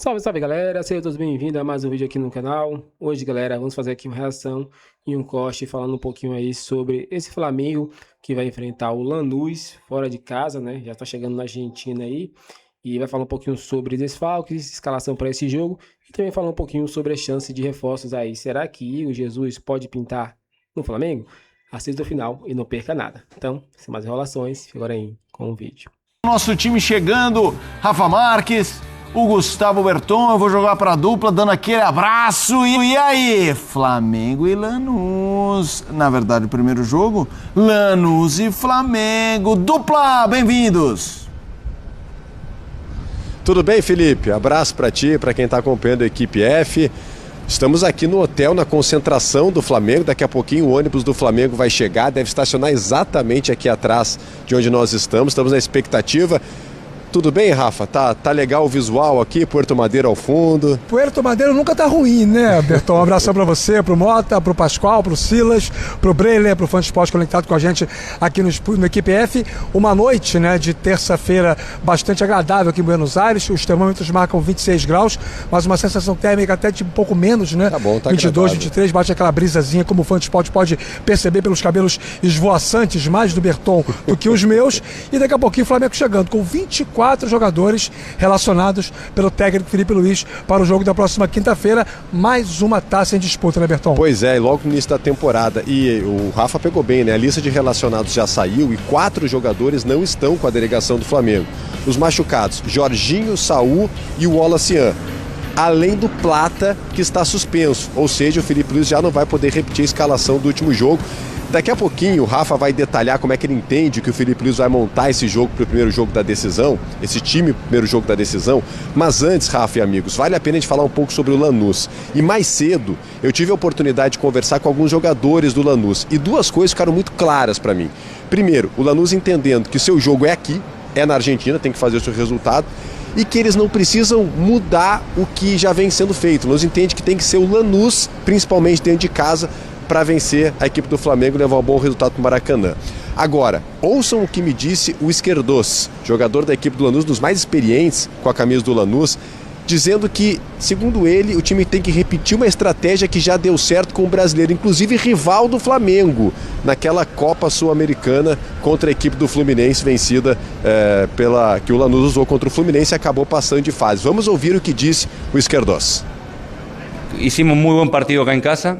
Salve, salve galera, sejam todos bem-vindos a mais um vídeo aqui no canal. Hoje, galera, vamos fazer aqui uma reação e um corte falando um pouquinho aí sobre esse Flamengo que vai enfrentar o Lanús fora de casa, né? Já tá chegando na Argentina aí e vai falar um pouquinho sobre desfalques, escalação para esse jogo e também falar um pouquinho sobre a chance de reforços aí. Será que o Jesus pode pintar no Flamengo? Assista o final e não perca nada. Então, sem mais enrolações, fica agora aí com o vídeo. Nosso time chegando, Rafa Marques, o Gustavo Berton, eu vou jogar para a dupla, dando aquele abraço. E aí, Flamengo e Lanús. Na verdade, o primeiro jogo, Lanús e Flamengo. Dupla, bem-vindos. Tudo bem, Felipe? Abraço para ti, para quem está acompanhando a equipe F. Estamos aqui no hotel, na concentração do Flamengo. Daqui a pouquinho o ônibus do Flamengo vai chegar, deve estacionar exatamente aqui atrás de onde nós estamos. Estamos na expectativa. Tudo bem, Rafa? Tá legal o visual aqui, Puerto Madeiro ao fundo. Puerto Madeiro nunca tá ruim, né, Berton? Um abração pra você, pro Mota, pro Pascoal, pro Silas, pro Breiler, pro Fã de Esporte conectado com a gente aqui no Equipe F. Uma noite, né, de terça-feira bastante agradável aqui em Buenos Aires. Os termômetros marcam 26 graus, mas uma sensação térmica até de um pouco menos, né? Tá bom, tá 22, agradável. 23, bate aquela brisazinha, como o Fã de Esporte pode perceber pelos cabelos esvoaçantes, mais do Berton do que os meus. E daqui a pouquinho o Flamengo chegando com 24 jogadores relacionados pelo técnico Felipe Luiz para o jogo da próxima quinta-feira. Mais uma taça em disputa, né, Berton? Pois é, e logo no início da temporada. E o Rafa pegou bem, né? A lista de relacionados já saiu e 4 jogadores não estão com a delegação do Flamengo. Os machucados, Jorginho, Saul e o Wallace, além do Plata, que está suspenso. Ou seja, o Felipe Luiz já não vai poder repetir a escalação do último jogo. Daqui a pouquinho o Rafa vai detalhar como é que ele entende que o Felipe Luiz vai montar esse jogo para o primeiro jogo da decisão, esse time pro primeiro jogo da decisão. Mas antes, Rafa e amigos, vale a pena a gente falar um pouco sobre o Lanús. E mais cedo eu tive a oportunidade de conversar com alguns jogadores do Lanús e duas coisas ficaram muito claras para mim. Primeiro, o Lanús entendendo que o seu jogo é aqui, é na Argentina, tem que fazer o seu resultado, e que eles não precisam mudar o que já vem sendo feito. O Lanús entende que tem que ser o Lanús, principalmente dentro de casa, para vencer a equipe do Flamengo e levar um bom resultado para o Maracanã. Agora, ouçam o que me disse o Esquerdos, jogador da equipe do Lanús, dos mais experientes com a camisa do Lanús, dizendo que, segundo ele, o time tem que repetir uma estratégia que já deu certo com o brasileiro, inclusive rival do Flamengo, naquela Copa Sul-Americana contra a equipe do Fluminense, vencida que o Lanús usou contra o Fluminense e acabou passando de fase. Vamos ouvir o que disse o Esquerdos. Hicimos muy buen partido acá en casa.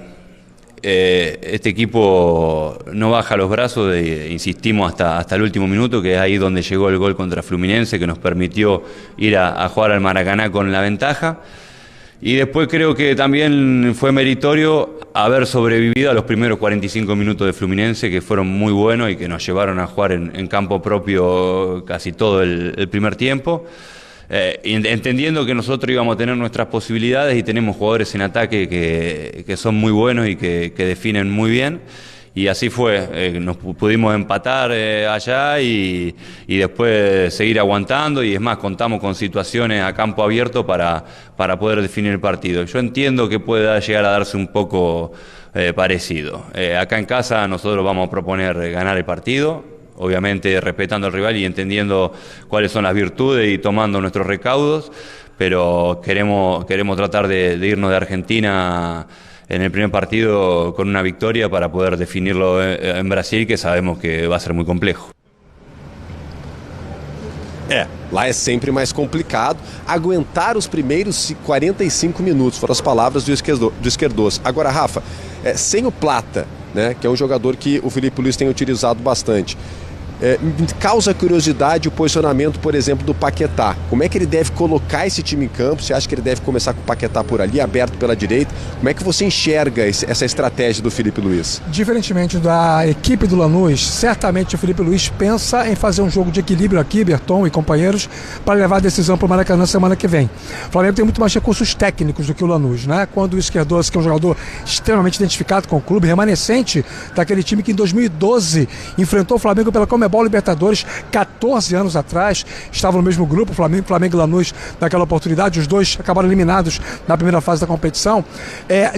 Este equipo no baja los brazos, insistimos hasta el último minuto, que es ahí donde llegó el gol contra Fluminense, que nos permitió ir a jugar al Maracaná con la ventaja. Y después creo que también fue meritorio haber sobrevivido a los primeros 45 minutos de Fluminense, que fueron muy buenos y que nos llevaron a jugar en campo propio casi todo el primer tiempo. Entendiendo que nosotros íbamos a tener nuestras posibilidades y tenemos jugadores en ataque que son muy buenos y que definen muy bien, y así fue, nos pudimos empatar allá y después seguir aguantando, y es más, contamos con situaciones a campo abierto para poder definir el partido. Yo entiendo que pueda llegar a darse un poco parecido. Acá en casa nosotros vamos a proponer ganar el partido, obviamente respetando al rival y entendiendo cuáles son las virtudes y tomando nuestros recaudos, pero queremos tratar de irnos de Argentina en el primer partido con una victoria para poder definirlo en Brasil, que sabemos que va a ser muy complejo. Lá é sempre mais complicado aguentar os primeiros 45 minutos, foram as palavras do Esquerdos. Agora, Rafa, sem o Plata, né, que é um jogador que o Felipe Luiz tem utilizado bastante, causa curiosidade o posicionamento, por exemplo, do Paquetá. Como é que ele deve colocar esse time em campo? Você acha que ele deve começar com o Paquetá por ali, aberto pela direita? Como é que você enxerga essa estratégia do Felipe Luiz? Diferentemente da equipe do Lanús, certamente o Felipe Luiz pensa em fazer um jogo de equilíbrio aqui, Berton e companheiros, para levar a decisão para o Maracanã semana que vem. O Flamengo tem muito mais recursos técnicos do que o Lanús, né? Quando o Esquerdos, que é um jogador extremamente identificado com o clube, remanescente daquele time que em 2012 enfrentou o Flamengo pela Comebol Comebol Libertadores, 14 anos atrás, estavam no mesmo grupo, Flamengo e Lanús, naquela oportunidade, os dois acabaram eliminados na primeira fase da competição.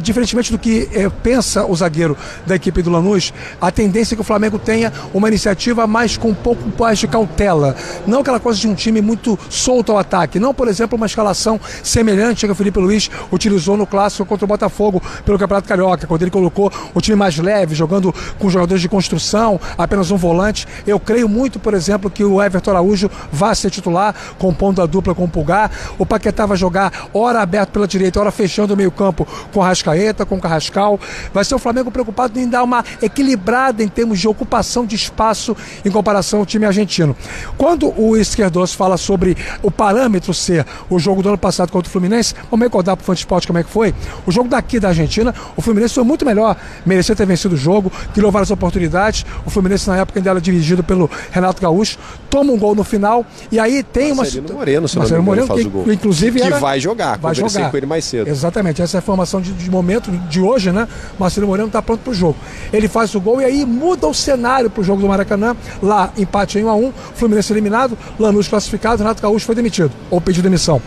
Diferentemente do que pensa o zagueiro da equipe do Lanús, a tendência é que o Flamengo tenha uma iniciativa mais com um pouco mais de cautela, não aquela coisa de um time muito solto ao ataque, não, por exemplo, uma escalação semelhante que o Felipe Luiz utilizou no clássico contra o Botafogo pelo Campeonato Carioca, quando ele colocou o time mais leve, jogando com jogadores de construção, apenas um volante. Eu creio muito, por exemplo, que o Everton Araújo vai ser titular, compondo a dupla com o Pulgar. O Paquetá vai jogar hora aberto pela direita, hora fechando o meio campo com o Arrascaeta, com o Carrascal. Vai ser o Flamengo preocupado em dar uma equilibrada em termos de ocupação de espaço em comparação ao time argentino. Quando o Esquerdoso fala sobre o parâmetro ser o jogo do ano passado contra o Fluminense, vamos recordar para o Fansport como é que foi. O jogo daqui da Argentina, o Fluminense foi muito melhor, merecia ter vencido o jogo, criou várias oportunidades. O Fluminense na época ainda era dirigido pelo Renato Gaúcho, toma um gol no final e aí tem Marcelino Moreno, se Marcelino não me engano, Moreno, faz o gol. Inclusive que vai jogar, conversei com ele mais cedo. Exatamente, essa é a formação de momento de hoje, né? Marcelino Moreno está pronto para o jogo. Ele faz o gol e aí muda o cenário para o jogo do Maracanã. Lá, empate em 1-1, Fluminense eliminado, Lanús classificado, Renato Gaúcho foi demitido, ou pediu demissão.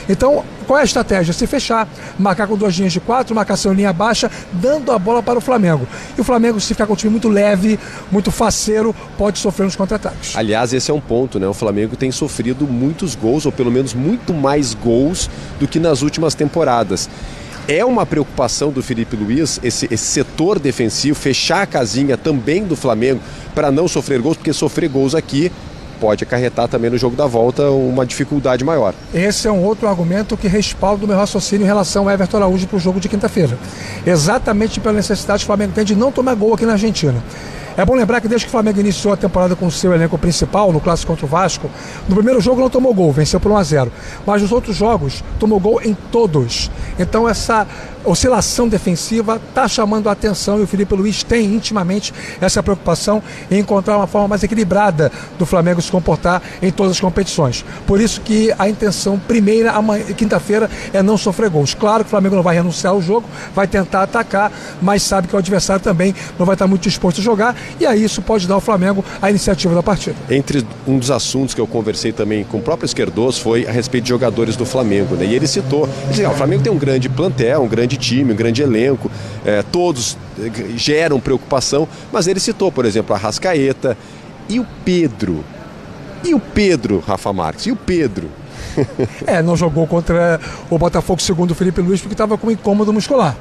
Então, qual é a estratégia? Se fechar, marcar com 2 linhas de 4, marcação em linha baixa, dando a bola para o Flamengo. E o Flamengo, se ficar com um time muito leve, muito faceiro, pode sofrer nos contra-ataques. Aliás, esse é um ponto, né? O Flamengo tem sofrido muitos gols, ou pelo menos muito mais gols do que nas últimas temporadas. É uma preocupação do Felipe Luiz, esse setor defensivo, fechar a casinha também do Flamengo para não sofrer gols, porque sofrer gols aqui pode acarretar também no jogo da volta uma dificuldade maior. Esse é um outro argumento que respalda o meu raciocínio em relação ao Everton Araújo para o jogo de quinta-feira. Exatamente pela necessidade que o Flamengo tem de não tomar gol aqui na Argentina. É bom lembrar que desde que o Flamengo iniciou a temporada com o seu elenco principal, no clássico contra o Vasco, no primeiro jogo não tomou gol, venceu por 1-0. Mas nos outros jogos, tomou gol em todos. Então essa oscilação defensiva está chamando a atenção e o Felipe Luiz tem intimamente essa preocupação em encontrar uma forma mais equilibrada do Flamengo se comportar em todas as competições. Por isso que a intenção primeira, quinta-feira, é não sofrer gols. Claro que o Flamengo não vai renunciar ao jogo, vai tentar atacar, mas sabe que o adversário também não vai estar muito disposto a jogar e aí isso pode dar ao Flamengo a iniciativa da partida. Entre um dos assuntos que eu conversei também com o próprio Esquerdoso foi a respeito de jogadores do Flamengo, né? E ele citou, o Flamengo tem um grande plantel, um grande time, um grande elenco, todos geram preocupação, mas ele citou, por exemplo, a Arrascaeta e o Pedro. E o Pedro, Rafa Marques, e o Pedro? Não jogou contra o Botafogo, segundo o Felipe Luiz, porque estava com incômodo muscular.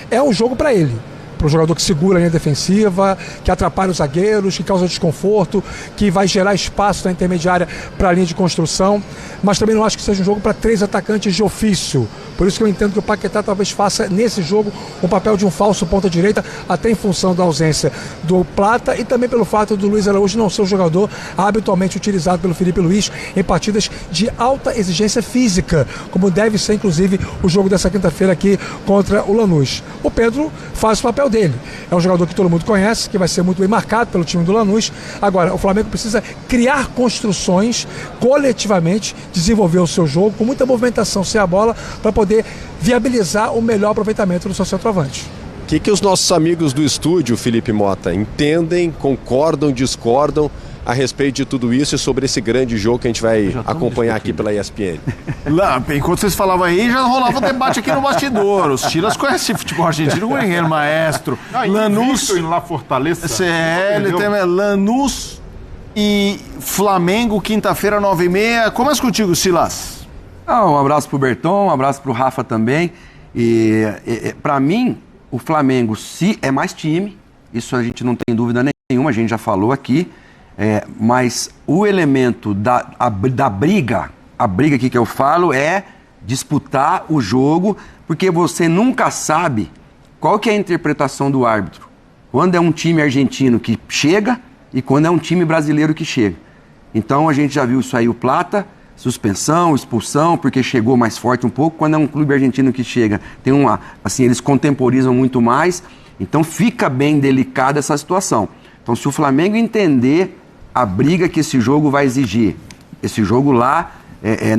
É um jogo para ele. Para o jogador que segura a linha defensiva, que atrapalha os zagueiros, que causa desconforto, que vai gerar espaço na intermediária para a linha de construção, mas também não acho que seja um jogo para 3 atacantes de ofício. Por isso que eu entendo que o Paquetá talvez faça nesse jogo um papel de um falso ponta-direita, até em função da ausência do Plata e também pelo fato do Luiz Araújo não ser um jogador habitualmente utilizado pelo Felipe Luiz em partidas de alta exigência física, como deve ser inclusive o jogo dessa quinta-feira aqui contra o Lanús. O Pedro faz o papel dele. É um jogador que todo mundo conhece, que vai ser muito bem marcado pelo time do Lanús. Agora, o Flamengo precisa criar construções coletivamente, desenvolver o seu jogo com muita movimentação sem a bola para poder viabilizar o melhor aproveitamento do seu centroavante. O que os nossos amigos do estúdio, Felipe Mota, entendem, concordam, discordam a respeito de tudo isso e sobre esse grande jogo que a gente vai acompanhar aqui pela ESPN? Lá, enquanto vocês falavam aí, já rolava um debate aqui no bastidor. Os Chilas conhecem futebol argentino, o Engenheiro Maestro. Lanús, em La Fortaleza. CL, Lanús e Flamengo, quinta-feira, 9h30. Começa contigo, Silas. Um abraço pro Berton, um abraço pro Rafa também. Para mim, o Flamengo é mais time, isso a gente não tem dúvida nenhuma, a gente já falou aqui. Mas o elemento da briga, a briga aqui que eu falo é disputar o jogo, porque você nunca sabe qual que é a interpretação do árbitro. Quando é um time argentino que chega e quando é um time brasileiro que chega. Então a gente já viu isso aí, o Plata, suspensão, expulsão, porque chegou mais forte um pouco. Quando é um clube argentino que chega, tem eles contemporizam muito mais, então fica bem delicada essa situação. Então se o Flamengo entender a briga que esse jogo vai exigir, esse jogo lá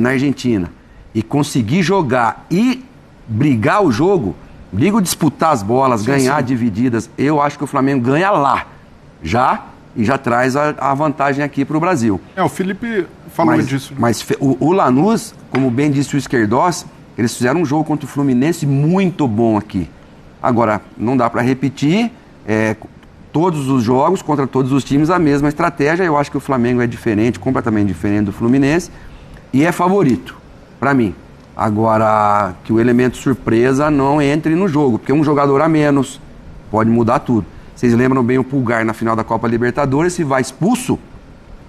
na Argentina, e conseguir jogar e brigar o jogo, disputar as bolas, ganhar divididas, eu acho que o Flamengo ganha lá, já, e já traz a vantagem aqui para o Brasil. O Felipe falou disso. Mas o Lanús, como bem disse o Esquerdós, eles fizeram um jogo contra o Fluminense muito bom aqui. Agora, não dá para repetir todos os jogos contra todos os times a mesma estratégia. Eu acho que o Flamengo é diferente, completamente diferente do Fluminense, e é favorito, para mim. Agora, que o elemento surpresa não entre no jogo, porque um jogador a menos pode mudar tudo. Vocês lembram bem o Pulgar na final da Copa Libertadores, se vai expulso,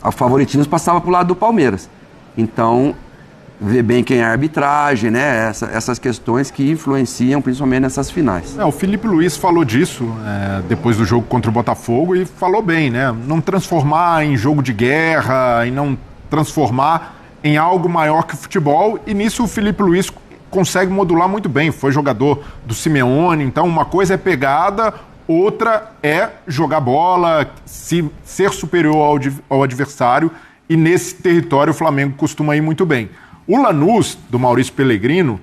o favoritismo passava para o lado do Palmeiras. Então, vê bem quem é a arbitragem, né? Essas questões que influenciam principalmente nessas finais. O Felipe Luiz falou disso depois do jogo contra o Botafogo e falou bem, né? Não transformar em jogo de guerra e não transformar em algo maior que o futebol, e nisso o Felipe Luiz consegue modular muito bem. Foi jogador do Simeone, então uma coisa é pegada, outra é jogar bola, ser superior ao adversário, e nesse território o Flamengo costuma ir muito bem. O Lanús, do Maurício Pellegrino,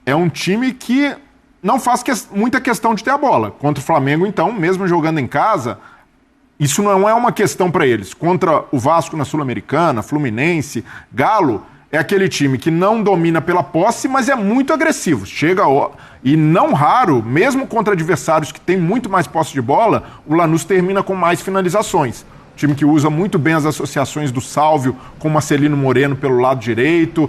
é um time que não faz muita questão de ter a bola. Contra o Flamengo, então, mesmo jogando em casa, isso não é uma questão para eles. Contra o Vasco na Sul-Americana, Fluminense, Galo, é aquele time que não domina pela posse, mas é muito agressivo. E não raro, mesmo contra adversários que têm muito mais posse de bola, o Lanús termina com mais finalizações. Time que usa muito bem as associações do Sálvio com o Marcelino Moreno pelo lado direito.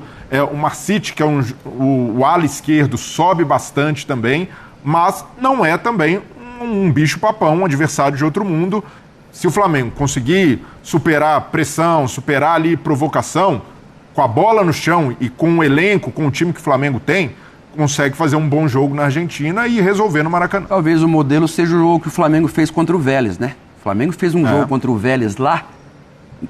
O Marcite, que é o ala esquerdo, sobe bastante também, mas não é também um bicho-papão, um adversário de outro mundo. Se o Flamengo conseguir superar pressão, superar ali provocação, com a bola no chão e com o elenco, com o time que o Flamengo tem, consegue fazer um bom jogo na Argentina e resolver no Maracanã. Talvez o modelo seja o jogo que o Flamengo fez contra o Vélez, né? O Flamengo fez um jogo contra o Vélez lá,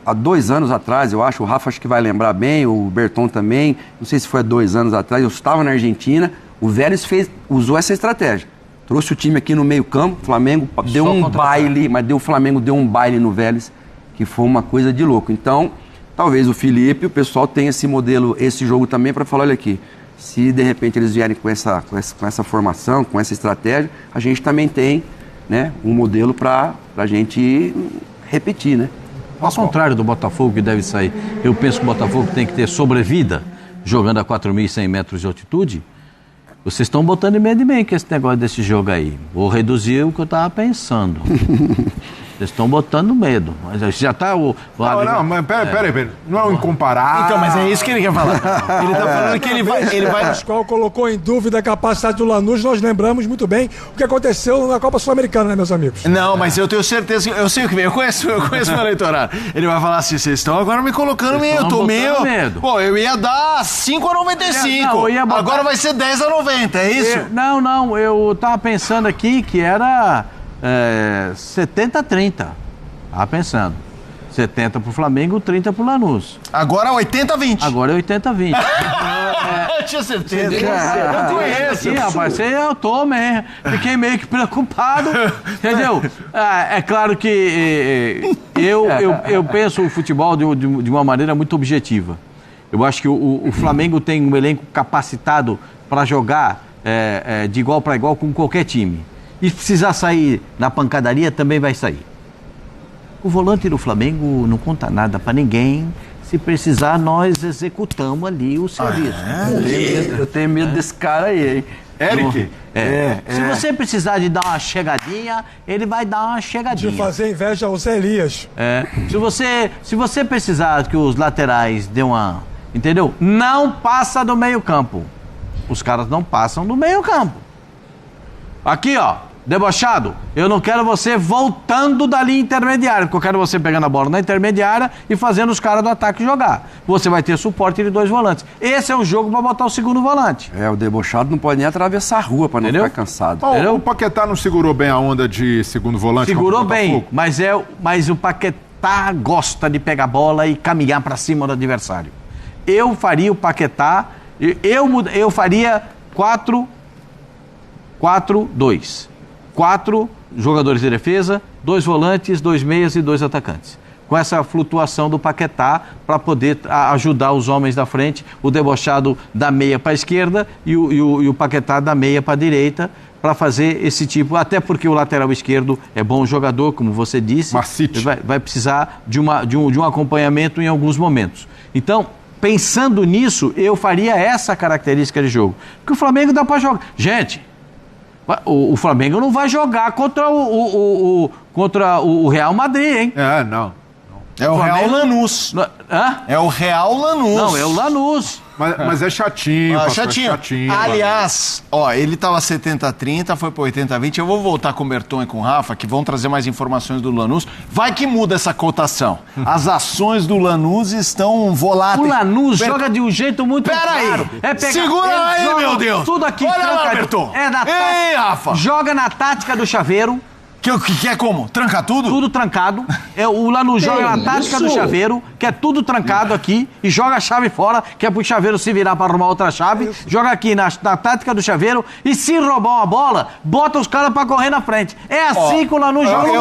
há 2 anos atrás, eu acho. O Rafa acho que vai lembrar bem, o Berton também. Não sei se foi há 2 anos atrás, eu estava na Argentina. O Vélez usou essa estratégia. Trouxe o time aqui no meio-campo, o Flamengo deu um baile, mas o Flamengo deu um baile no Vélez, que foi uma coisa de louco. Então, talvez o Felipe, o pessoal tenha esse modelo, esse jogo também, para falar, olha aqui, se de repente eles vierem com essa formação, com essa estratégia, a gente também tem, né, um modelo para a gente repetir, né? Ao contrário do Botafogo, que deve sair, eu penso que o Botafogo tem que ter sobrevida, jogando a 4.100 metros de altitude. Vocês estão botando em medo de mim com esse negócio desse jogo aí. Vou reduzir o que eu estava pensando. Vocês estão botando medo. Mas já está o... Não, mas peraí. Não é um incomparável. Então, mas é isso que ele quer falar. Ele está falando que ele vai... O Pascoal colocou em dúvida a capacidade do Lanús. Nós lembramos muito bem o que aconteceu na Copa Sul-Americana, né, meus amigos? Não, mas eu tenho certeza que... Eu sei o que vem. Eu conheço meu eleitorado. Ele vai falar assim, vocês estão agora me colocando meio... Eu tô meio... Medo. Pô, eu ia dar 5,95. Agora vai ser 10,90, é isso? Não. Eu tava pensando aqui que era... 70-30. Tava pensando. 70 pro Flamengo, 30 pro Lanús. Agora 80-20. Agora é 80-20. Eu tinha certeza. Eu conheço. Rapaz, eu tô mesmo. Fiquei meio que preocupado. Entendeu? É claro que eu penso o futebol de uma maneira muito objetiva. Eu acho que o Flamengo tem um elenco capacitado para jogar de igual para igual com qualquer time. E se precisar sair na pancadaria, também vai sair. O volante do Flamengo não conta nada para ninguém. Se precisar, nós executamos ali o serviço. Eu tenho medo desse cara aí, hein? Eric? Se você precisar de dar uma chegadinha, ele vai dar uma chegadinha. De fazer inveja ao Zé Elias. Se você precisar que os laterais dêem uma... Entendeu? Não passa do meio campo. Os caras não passam do meio campo. Aqui, ó, debochado, eu não quero você voltando da linha intermediária, porque eu quero você pegando a bola na intermediária e fazendo os caras do ataque jogar. Você vai ter suporte de 2 volantes. Esse é o jogo para botar o segundo volante. O debochado não pode nem atravessar a rua para não ficar cansado. O Paquetá não segurou bem a onda de segundo volante? Segurou bem, mas o Paquetá gosta de pegar a bola e caminhar para cima do adversário. Eu faria o Paquetá, eu faria 4-2. 4 jogadores de defesa, 2 volantes, 2 meias e 2 atacantes. com essa flutuação do Paquetá para poder ajudar os homens da frente, o debochado da meia para a esquerda e o Paquetá da meia para a direita, para fazer esse tipo, até porque o lateral esquerdo é bom jogador, como você disse, vai precisar de um acompanhamento em alguns momentos. Então, pensando nisso, eu faria essa característica de jogo. Porque o Flamengo dá para jogar. Gente, o Flamengo não vai jogar contra o Real Madrid, hein? Não. É o Real Lanús. Hã? É o Real Lanús. Não, é o Lanús. Mas é chatinho, chatinho. Aliás, ele tava 70-30, foi para 80-20. Eu vou voltar com o Berton e com o Rafa, que vão trazer mais informações do Lanús. Vai que muda essa cotação. As ações do Lanús estão voláteis. O Lanús joga de um jeito muito claro. Segura aí, meu Deus. Tudo aqui olha lá, Berton. Ei, Rafa. Joga na tática do chaveiro. Que é como? Tranca tudo? Tudo trancado. O Lanús joga na tática do chaveiro, que é tudo trancado aqui, e joga a chave fora, que é pro chaveiro se virar para arrumar outra chave. Joga aqui na tática do chaveiro, e se roubar uma bola, bota os caras para correr na frente. É assim que o Lanús joga.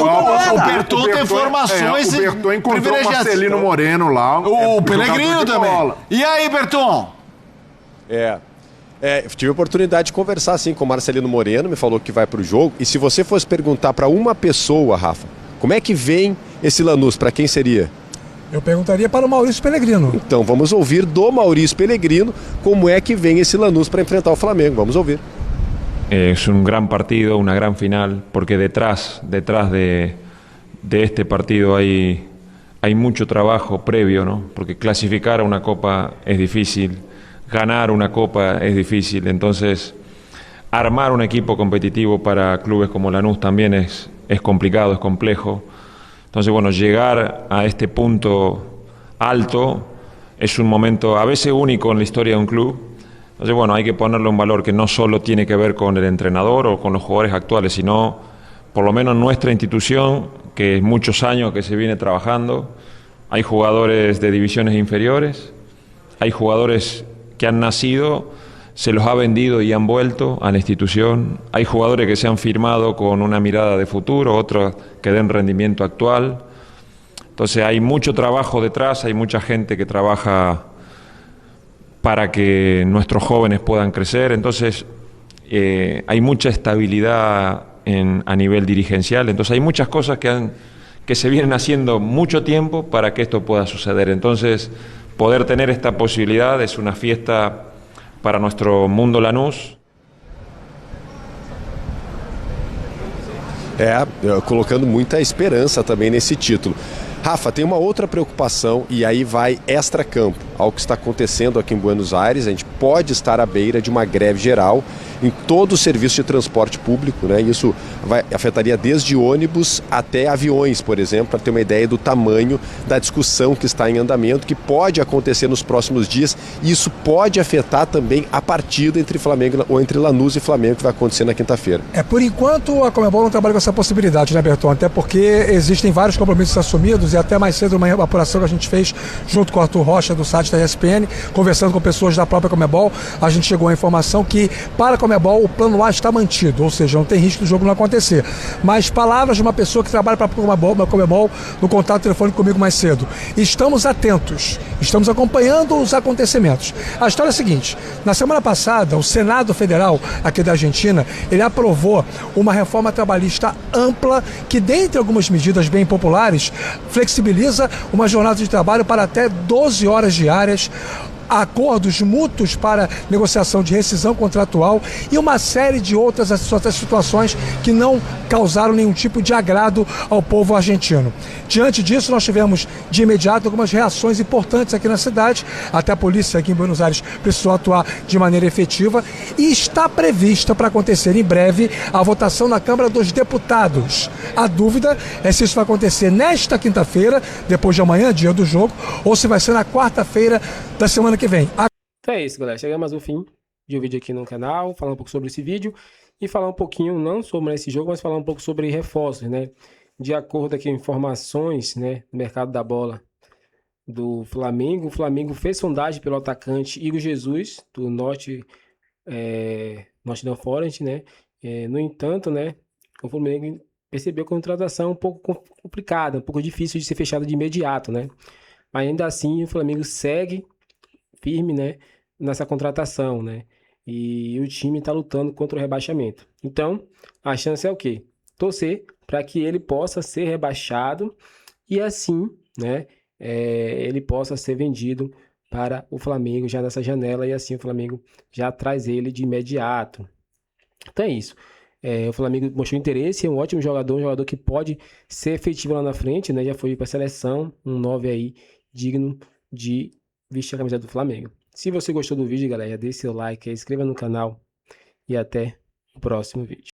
O Berton tem informações. O Berton encontrou o Marcelino Moreno lá. O Pellegrino também. E aí, Berton? Tive a oportunidade de conversar assim com o Marcelino Moreno, me falou que vai para o jogo. E se você fosse perguntar para uma pessoa, Rafa, como é que vem esse Lanús, para quem seria? Eu perguntaria para o Maurício Pellegrino. Então vamos ouvir do Maurício Pellegrino como é que vem esse Lanús para enfrentar o Flamengo. Vamos ouvir. Es un gran partido, una gran final, porque detrás de este partido hay mucho trabajo previo, ¿no? Porque clasificar a una copa es difícil. Ganar una copa es difícil, entonces armar un equipo competitivo para clubes como Lanús también es complicado, es complejo. Entonces, bueno, llegar a este punto alto es un momento a veces único en la historia de un club. Entonces, bueno, hay que ponerle un valor que no solo tiene que ver con el entrenador o con los jugadores actuales, sino por lo menos nuestra institución, que es muchos años que se viene trabajando. Hay jugadores de divisiones inferiores, hay jugadores que han nacido, se los ha vendido y han vuelto a la institución. Hay jugadores que se han firmado con una mirada de futuro, otros que den rendimiento actual. Entonces hay mucho trabajo detrás, hay mucha gente que trabaja para que nuestros jóvenes puedan crecer. Entonces hay mucha estabilidad a nivel dirigencial. Entonces hay muchas cosas que se vienen haciendo mucho tiempo para que esto pueda suceder. Entonces, poder tener esta posibilidad es una fiesta para nuestro mundo Lanús. Colocando muita esperança também nesse título. Rafa, tem uma outra preocupação e aí vai extra-campo. Ao que está acontecendo aqui em Buenos Aires, a gente pode estar à beira de uma greve geral em todo o serviço de transporte público, né? Isso afetaria desde ônibus até aviões, por exemplo, para ter uma ideia do tamanho da discussão que está em andamento, que pode acontecer nos próximos dias, e isso pode afetar também a partida entre Flamengo ou entre Lanús e Flamengo, que vai acontecer na quinta-feira. Por enquanto a Conmebol não trabalha com essa possibilidade, né, Berton? Até porque existem vários compromissos assumidos, e até mais cedo uma apuração que a gente fez junto com o Arthur Rocha do site da ESPN, conversando com pessoas da própria Conmebol, a gente chegou à informação que para a Conmebol o plano A está mantido, ou seja, não tem risco do jogo não acontecer. Mas palavras de uma pessoa que trabalha para a Conmebol no contato telefônico comigo mais cedo. Estamos atentos, estamos acompanhando os acontecimentos. A história é a seguinte: na semana passada, o Senado Federal aqui da Argentina, ele aprovou uma reforma trabalhista ampla que, dentre algumas medidas bem populares, flexibiliza uma jornada de trabalho para até 12 horas diárias, acordos mútuos para negociação de rescisão contratual e uma série de outras situações que não causaram nenhum tipo de agrado ao povo argentino. Diante disso, nós tivemos de imediato algumas reações importantes aqui na cidade. Até a polícia aqui em Buenos Aires precisou atuar de maneira efetiva e está prevista para acontecer em breve a votação na Câmara dos Deputados. A dúvida é se isso vai acontecer nesta quinta-feira, depois de amanhã, dia do jogo, ou se vai ser na quarta-feira da semana que vem. Então é isso, galera. Chegamos ao fim de um vídeo aqui no canal, falar um pouco sobre esse vídeo e falar um pouquinho, não sobre esse jogo, mas falar um pouco sobre reforços, né? De acordo aqui com informações, né, do mercado da bola do Flamengo, o Flamengo fez sondagem pelo atacante Igor Jesus, do Nottingham Forest, né? No entanto, né, o Flamengo percebeu que a contratação é um pouco complicada, um pouco difícil de ser fechada de imediato, né? Mas ainda assim o Flamengo segue firme, né, nessa contratação, né? E o time está lutando contra o rebaixamento. Então, a chance é o quê? Torcer para que ele possa ser rebaixado e assim, né, ele possa ser vendido para o Flamengo já nessa janela e assim o Flamengo já traz ele de imediato. Então é isso. O Flamengo mostrou interesse, é um ótimo jogador, um jogador que pode ser efetivo lá na frente, né? Já foi para a seleção, um 9 aí digno de vestir a camisa do Flamengo. Se você gostou do vídeo, galera, deixe seu like, inscreva no canal e até o próximo vídeo.